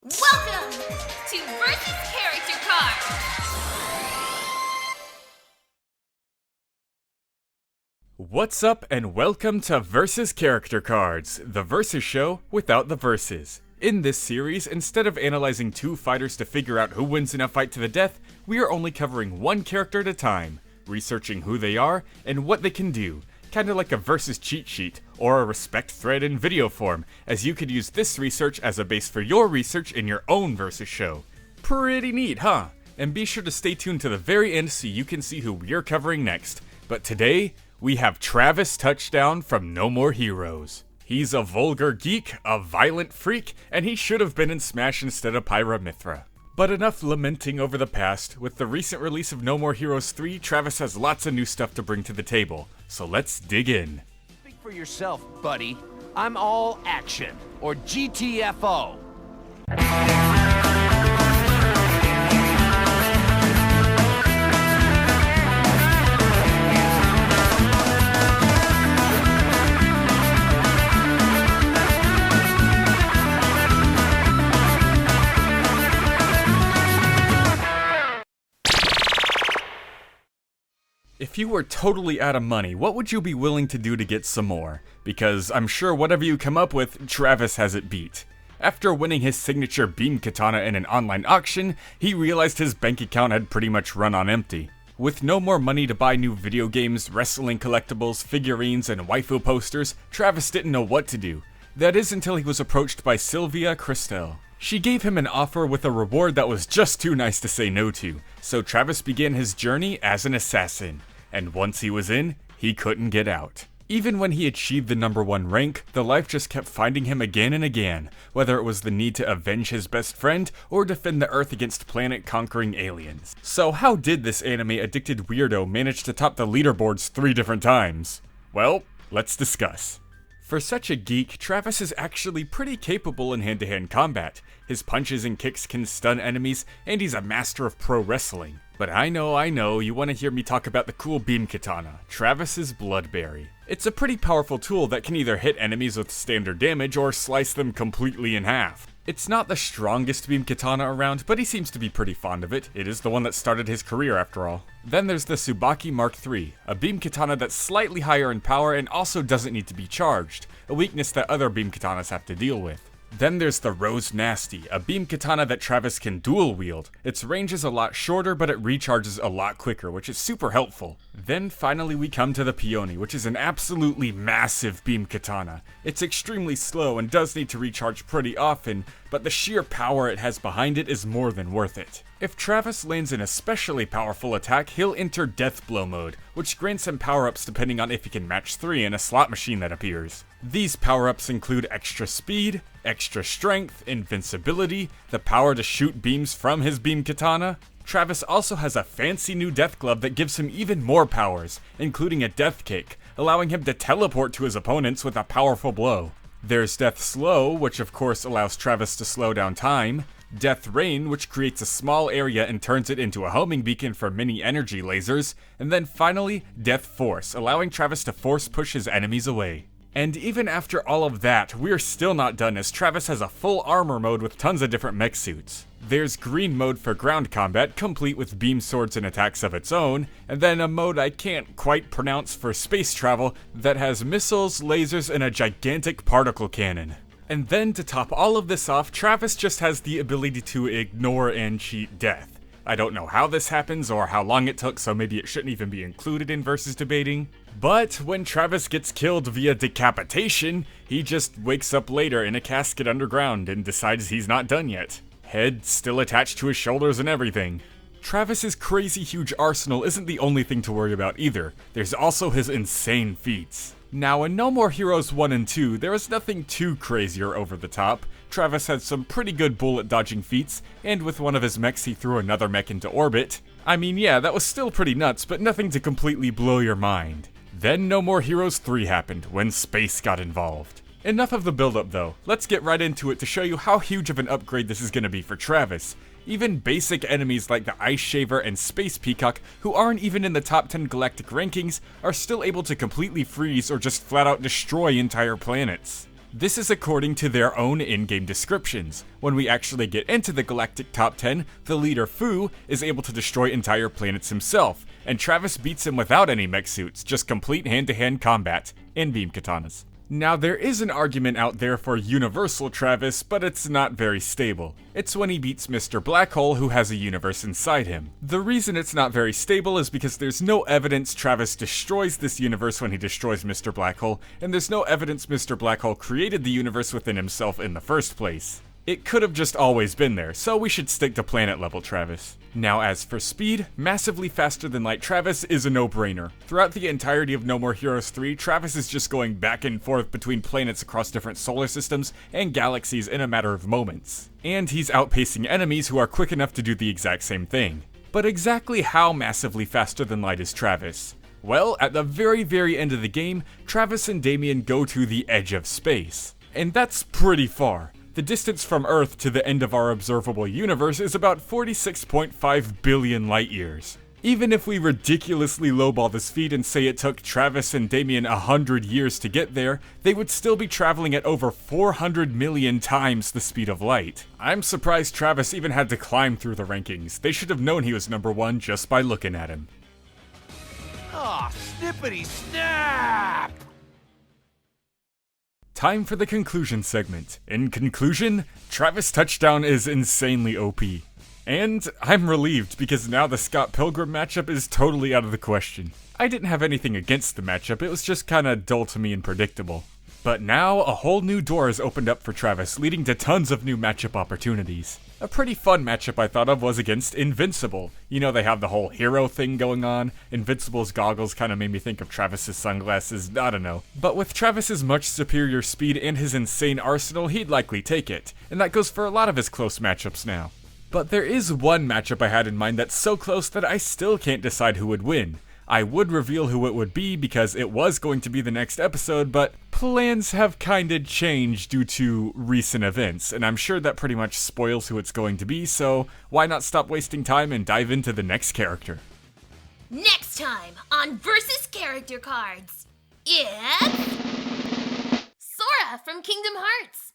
Welcome to Versus Character Cards! What's up and welcome to Versus Character Cards, the Versus show without the verses. In this series, instead of analyzing two fighters to figure out who wins in a fight to the death, we are only covering one character at a time, researching who they are and what they can do, kinda like a versus cheat sheet, or a respect thread in video form, as you could use this research as a base for your research in your own versus show. Pretty neat, huh? And be sure to stay tuned to the very end so you can see who we're covering next. But today, we have Travis Touchdown from No More Heroes. He's a vulgar geek, a violent freak, and he should have been in Smash instead of Pyra/Mythra. But enough lamenting over the past. With the recent release of No More Heroes 3, Travis has lots of new stuff to bring to the table. So let's dig in. Speak for yourself, buddy. I'm all action, or GTFO. If you were totally out of money, what would you be willing to do to get some more? Because I'm sure whatever you come up with, Travis has it beat. After winning his signature beam katana in an online auction, he realized his bank account had pretty much run on empty. With no more money to buy new video games, wrestling collectibles, figurines, and waifu posters, Travis didn't know what to do. That is until he was approached by Sylvia Christel. She gave him an offer with a reward that was just too nice to say no to, so Travis began his journey as an assassin. And once he was in, he couldn't get out. Even when he achieved the #1 rank, the life just kept finding him again and again, whether it was the need to avenge his best friend or defend the Earth against planet-conquering aliens. So how did this anime-addicted weirdo manage to top the leaderboards 3 different times? Well, let's discuss. For such a geek, Travis is actually pretty capable in hand-to-hand combat. His punches and kicks can stun enemies, and he's a master of pro wrestling. But I know, you want to hear me talk about the cool beam katana, Travis's Bloodberry. It's a pretty powerful tool that can either hit enemies with standard damage or slice them completely in half. It's not the strongest beam katana around, but he seems to be pretty fond of it. It is the one that started his career after all. Then there's the Tsubaki Mark III, a beam katana that's slightly higher in power and also doesn't need to be charged, a weakness that other beam katanas have to deal with. Then there's the Rose Nasty, a beam katana that Travis can dual wield. Its range is a lot shorter, but it recharges a lot quicker, which is super helpful. Then finally we come to the Peony, which is an absolutely massive beam katana. It's extremely slow and does need to recharge pretty often, but the sheer power it has behind it is more than worth it. If Travis lands an especially powerful attack, he'll enter Death Blow mode, which grants him power-ups depending on if he can match 3 in a slot machine that appears. These power-ups include extra speed, extra strength, invincibility, the power to shoot beams from his beam katana. Travis also has a fancy new death glove that gives him even more powers, including a death kick, allowing him to teleport to his opponents with a powerful blow. There's Death Slow, which of course allows Travis to slow down time, Death Rain, which creates a small area and turns it into a homing beacon for mini energy lasers, and then finally, Death Force, allowing Travis to force push his enemies away. And even after all of that, we're still not done as Travis has a full armor mode with tons of different mech suits. There's Green mode for ground combat, complete with beam swords and attacks of its own, and then a mode I can't quite pronounce for space travel that has missiles, lasers, and a gigantic particle cannon. And then to top all of this off, Travis just has the ability to ignore and cheat death. I don't know how this happens or how long it took, so maybe it shouldn't even be included in versus debating. But when Travis gets killed via decapitation, he just wakes up later in a casket underground and decides he's not done yet. Head still attached to his shoulders and everything. Travis's crazy huge arsenal isn't the only thing to worry about either. There's also his insane feats. Now, in No More Heroes 1 and 2, there is nothing too crazy or over the top. Travis had some pretty good bullet dodging feats, and with one of his mechs he threw another mech into orbit. I mean, yeah, that was still pretty nuts, but nothing to completely blow your mind. Then No More Heroes 3 happened, when space got involved. Enough of the build-up though, let's get right into it to show you how huge of an upgrade this is going to be for Travis. Even basic enemies like the Ice Shaver and Space Peacock, who aren't even in the top 10 galactic rankings, are still able to completely freeze or just flat out destroy entire planets. This is according to their own in-game descriptions. When we actually get into the galactic top 10, the leader Fu is able to destroy entire planets himself, and Travis beats him without any mech suits, just complete hand-to-hand combat, and beam katanas. Now there is an argument out there for Universal Travis, but it's not very stable. It's when he beats Mr. Black Hole, who has a universe inside him. The reason it's not very stable is because there's no evidence Travis destroys this universe when he destroys Mr. Black Hole, and there's no evidence Mr. Black Hole created the universe within himself in the first place. It could have just always been there, so we should stick to planet level Travis. Now as for speed, massively faster than light Travis is a no-brainer. Throughout the entirety of No More Heroes 3, Travis is just going back and forth between planets across different solar systems and galaxies in a matter of moments. And he's outpacing enemies who are quick enough to do the exact same thing. But exactly how massively faster than light is Travis? Well, at the very end of the game, Travis and Damien go to the edge of space. And that's pretty far. The distance from Earth to the end of our observable universe is about 46.5 billion light years. Even if we ridiculously lowball this feat and say it took Travis and Damien 100 years to get there, they would still be traveling at over 400 million times the speed of light. I'm surprised Travis even had to climb through the rankings. They should have known he was number 1 just by looking at him. Aw, snippity snap! Time for the conclusion segment. In conclusion, Travis Touchdown is insanely OP. And I'm relieved because now the Scott Pilgrim matchup is totally out of the question. I didn't have anything against the matchup, it was just kinda dull to me and predictable. But now, a whole new door has opened up for Travis, leading to tons of new matchup opportunities. A pretty fun matchup I thought of was against Invincible. You know, they have the whole hero thing going on. Invincible's goggles kinda made me think of Travis's sunglasses, I don't know. But with Travis's much superior speed and his insane arsenal, he'd likely take it. And that goes for a lot of his close matchups now. But there is one matchup I had in mind that's so close that I still can't decide who would win. I would reveal who it would be because it was going to be the next episode, but plans have kinda changed due to recent events, and I'm sure that pretty much spoils who it's going to be, so why not stop wasting time and dive into the next character? Next time on Versus Character Cards, it's Sora from Kingdom Hearts.